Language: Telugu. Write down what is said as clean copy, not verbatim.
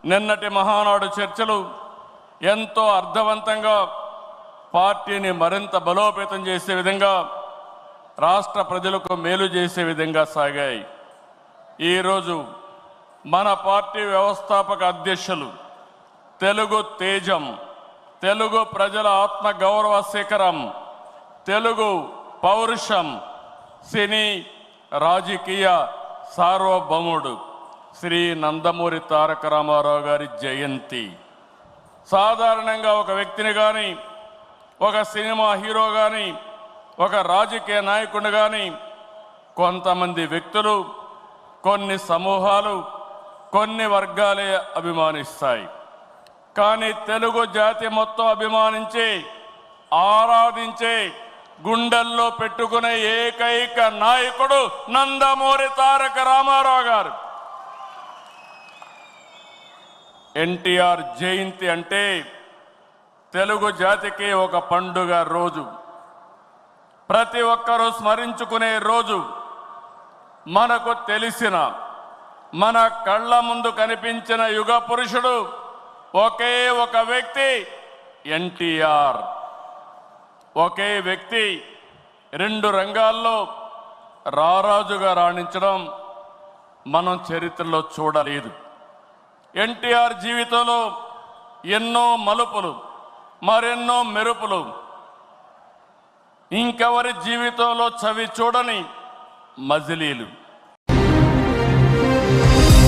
నిన్నటి మహానాడు చర్చలు ఎంతో అర్థవంతంగా పార్టీని మరింత బలోపేతం చేసే విధంగా, రాష్ట్ర ప్రజలకు మేలు చేసే విధంగా సాగాయి. ఈరోజు మన పార్టీ వ్యవస్థాపక అధ్యక్షులు, తెలుగు తేజం, తెలుగు ప్రజల ఆత్మ గౌరవ శిఖరం, తెలుగు పౌరుషం, సినీ రాజకీయ సార్వభౌముడు శ్రీ నందమూరి తారక రామారావు గారి జయంతి. సాధారణంగా ఒక వ్యక్తిని కానీ, ఒక సినిమా హీరో కానీ, ఒక రాజకీయ నాయకుడిని కానీ కొంతమంది వ్యక్తులు, కొన్ని సమూహాలు, కొన్ని వర్గాలే అభిమానిస్తాయి. కానీ తెలుగు జాతి మొత్తం అభిమానించే, ఆరాధించే, గుండెల్లో పెట్టుకునే ఏకైక నాయకుడు నందమూరి తారక రామారావు గారు. ఎన్టీఆర్ జయంతి అంటే తెలుగు జాతికి ఒక పండుగ రోజు, ప్రతి ఒక్కరూ స్మరించుకునే రోజు. మనకు తెలిసిన, మన కళ్ళ ముందు కనిపించిన యుగ పురుషుడు ఒకే ఒక వ్యక్తి, ఎన్టీఆర్. ఒకే వ్యక్తి రెండు రంగాల్లో రారాజుగా రాణించడం మనం చరిత్రలో చూడలేదు. ఎన్టీఆర్ జీవితంలో ఎన్నో మలుపులు, మరెన్నో మెరుపులు, ఇంకెవరి జీవితంలో చవి చూడని మజిలీలు.